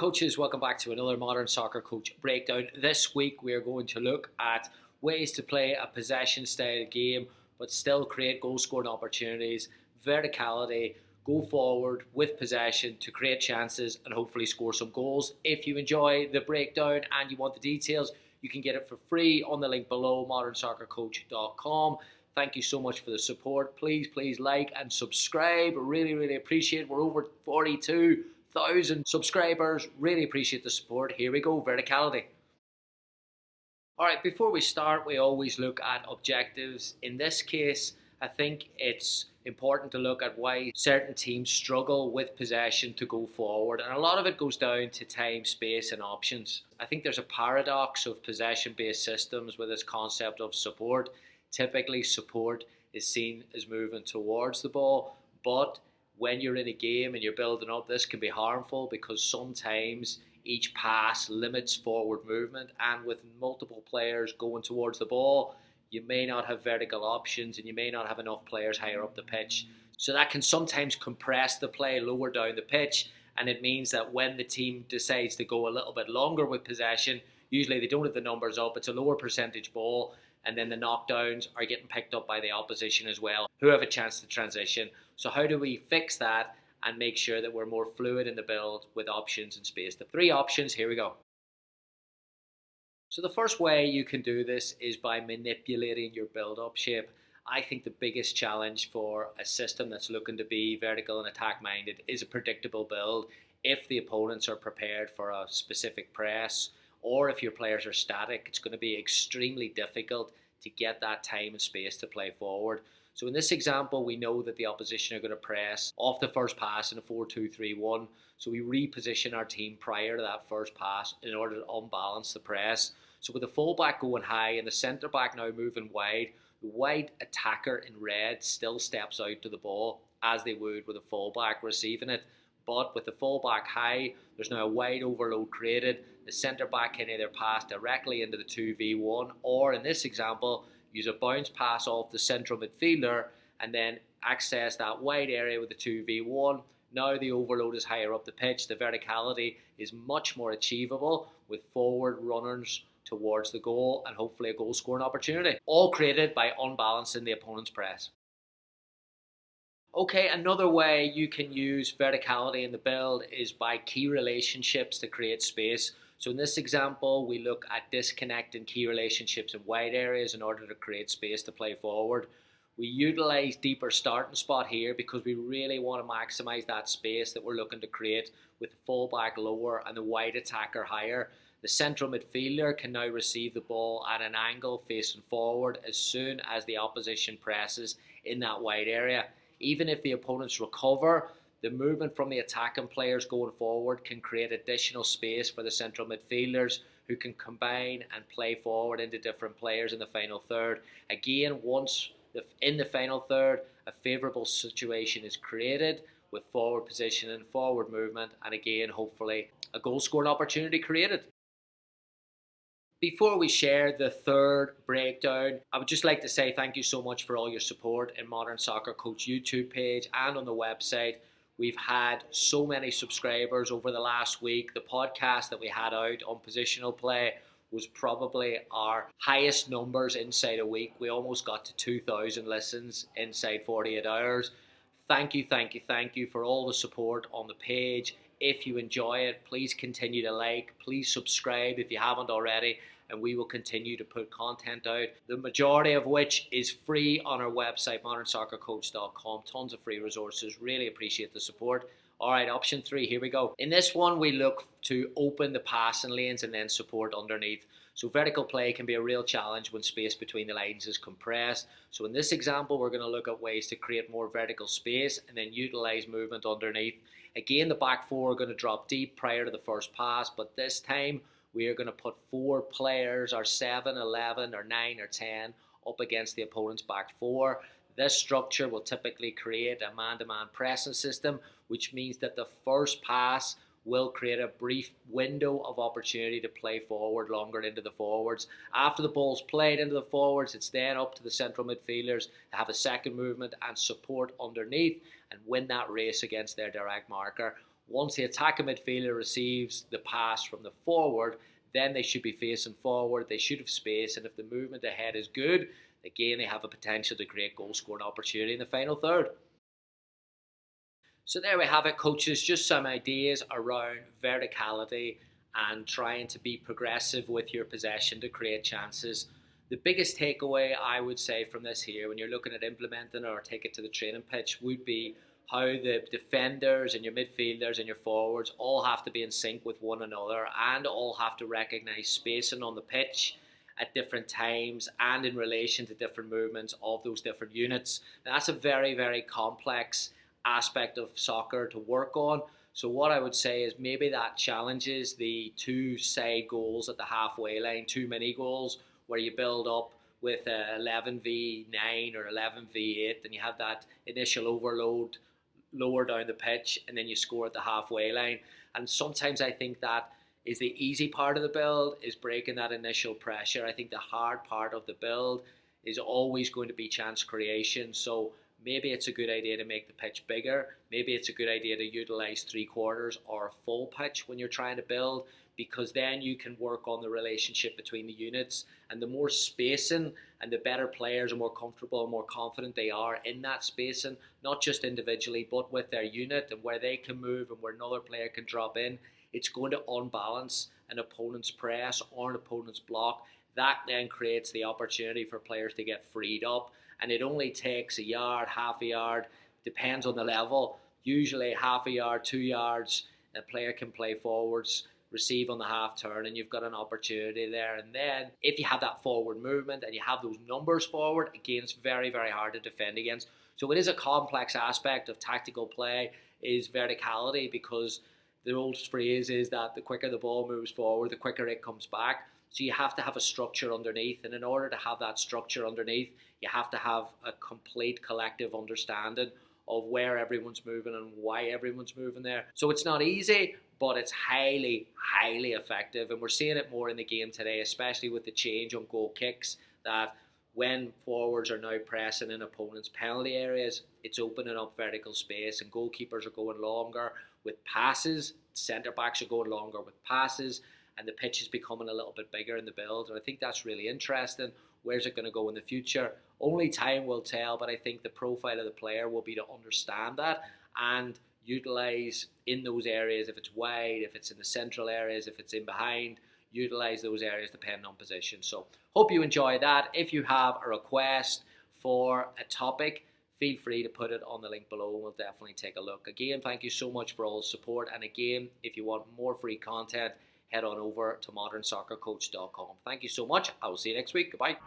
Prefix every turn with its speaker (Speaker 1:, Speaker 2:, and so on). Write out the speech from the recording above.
Speaker 1: coaches, welcome back to another Modern Soccer Coach Breakdown. This week we are going to look at ways to play a possession style game but still create goal scoring opportunities, verticality, go forward with possession to create chances and hopefully score some goals. If you enjoy the breakdown and you want the details, you can get it for free on the link below, modernsoccercoach.com. Thank you so much for the support. Please like and subscribe. Really appreciate it. We're over 42,000 subscribers. Really appreciate the support. Here we go, verticality. Alright, before we start, we always look at objectives. In this case, I think it's important to look at why certain teams struggle with possession to go forward. And a lot of it goes down to time, space and options. I think there's a paradox of possession-based systems with this concept of support. Typically, support is seen as moving towards the ball, but when you're in a game and you're building up, this can be harmful because sometimes each pass limits forward movement, and with multiple players going towards the ball, you may not have vertical options and you may not have enough players higher up the pitch. So that can sometimes compress the play lower down the pitch, and it means that when the team decides to go a little bit longer with possession, usually they don't have the numbers up, it's a lower percentage ball, and then the knockdowns are getting picked up by the opposition as well, who have a chance to transition. So how do we fix that and make sure that we're more fluid in the build with options and space? The 3 options, here we go. So the first way you can do this is by manipulating your build-up shape. I think the biggest challenge for a system that's looking to be vertical and attack-minded is a predictable build. If the opponents are prepared for a specific press, or if your players are static, it's going to be extremely difficult to get that time and space to play forward. So in this example, we know that the opposition are going to press off the first pass in a 4-2-3-1. So we reposition our team prior to that first pass in order to unbalance the press. So with the fullback going high and the centre back now moving wide, the wide attacker in red still steps out to the ball as they would with a fullback receiving it. But with the fullback high, there's now a wide overload created. The centre back can either pass directly into the 2v1, or in this example, use a bounce pass off the central midfielder and then access that wide area with the 2v1. Now the overload is higher up the pitch. The verticality is much more achievable with forward runners towards the goal and hopefully a goal scoring opportunity. All created by unbalancing the opponent's press. Okay, another way you can use verticality in the build is by key relationships to create space. So in this example, we look at disconnecting key relationships in wide areas in order to create space to play forward. We utilize deeper starting spot here because we really want to maximize that space that we're looking to create with the fullback lower and the wide attacker higher. The central midfielder can now receive the ball at an angle facing forward as soon as the opposition presses in that wide area. Even if the opponents recover, the movement from the attacking players going forward can create additional space for the central midfielders who can combine and play forward into different players in the final third. Again, once in the final third, a favourable situation is created with forward position and forward movement, and again, hopefully, a goal scoring opportunity created. Before we share the third breakdown, I would just like to say thank you so much for all your support in Modern Soccer Coach YouTube page and on the website. We've had so many subscribers over the last week. The podcast that we had out on positional play was probably our highest numbers inside a week. We almost got to 2,000 listens inside 48 hours. Thank you for all the support on the page. If you enjoy it, please continue to like, please subscribe if you haven't already, and we will continue to put content out, the majority of which is free on our website, modernsoccercoach.com. Tons of free resources. Really appreciate the support. Alright, option 3, here we go. In this one, we look to open the passing lanes and then support underneath. So vertical play can be a real challenge when space between the lines is compressed. So in this example, we're going to look at ways to create more vertical space and then utilize movement underneath. Again, the back 4 are going to drop deep prior to the first pass, but this time we are going to put 4 players, or 7, 11, or 9, or 10, up against the opponent's back 4. This structure will typically create a man-to-man pressing system, which means that the first pass will create a brief window of opportunity to play forward longer into the forwards. After the ball's played into the forwards, it's then up to the central midfielders to have a second movement and support underneath and win that race against their direct marker. Once the attacking midfielder receives the pass from the forward, then they should be facing forward, they should have space, and if the movement ahead is good, again they have a potential to create goal scoring opportunity in the final third. So there we have it, coaches, just some ideas around verticality and trying to be progressive with your possession to create chances. The biggest takeaway I would say from this here, when you're looking at implementing or take it to the training pitch, would be how the defenders and your midfielders and your forwards all have to be in sync with one another and all have to recognise spacing on the pitch at different times and in relation to different movements of those different units. Now, that's a very, very complex aspect of soccer to work on. So what I would say is maybe that challenges the two side goals at the halfway line, 2 mini goals, where you build up with 11v9 or 11v8 and you have that initial overload lower down the pitch and then you score at the halfway line. And sometimes I think that is the easy part of the build, is breaking that initial pressure. I think the hard part of the build is always going to be chance creation. So maybe it's a good idea to make the pitch bigger. Maybe it's a good idea to utilize 3/4 or a full pitch when you're trying to build, because then you can work on the relationship between the units, and the more spacing and the better players are more comfortable and more confident they are in that spacing, not just individually but with their unit and where they can move and where another player can drop in, it's going to unbalance an opponent's press or an opponent's block. That then creates the opportunity for players to get freed up, and it only takes a yard, half a yard, depends on the level, usually half a yard, 2 yards, a player can play forwards, receive on the half turn, and you've got an opportunity there. And then if you have that forward movement and you have those numbers forward, again, it's very, very hard to defend against. So it is a complex aspect of tactical play, is verticality, because the old phrase is that the quicker the ball moves forward, the quicker it comes back. So you have to have a structure underneath, and in order to have that structure underneath, you have to have a complete collective understanding of where everyone's moving and why everyone's moving there. So it's not easy, but it's highly, highly effective. And we're seeing it more in the game today, especially with the change on goal kicks, that when forwards are now pressing in opponents' penalty areas, it's opening up vertical space, and goalkeepers are going longer with passes, centre-backs are going longer with passes, and the pitch is becoming a little bit bigger in the build. And I think that's really interesting. Where's it going to go in the future? Only time will tell, but I think the profile of the player will be to understand that and utilise in those areas, if it's wide, if it's in the central areas, if it's in behind, utilise those areas depending on position. So hope you enjoy that. If you have a request for a topic, feel free to put it on the link below. We'll definitely take a look. Again, thank you so much for all the support. And again, if you want more free content, head on over to modernsoccercoach.com. Thank you so much. I will see you next week. Goodbye.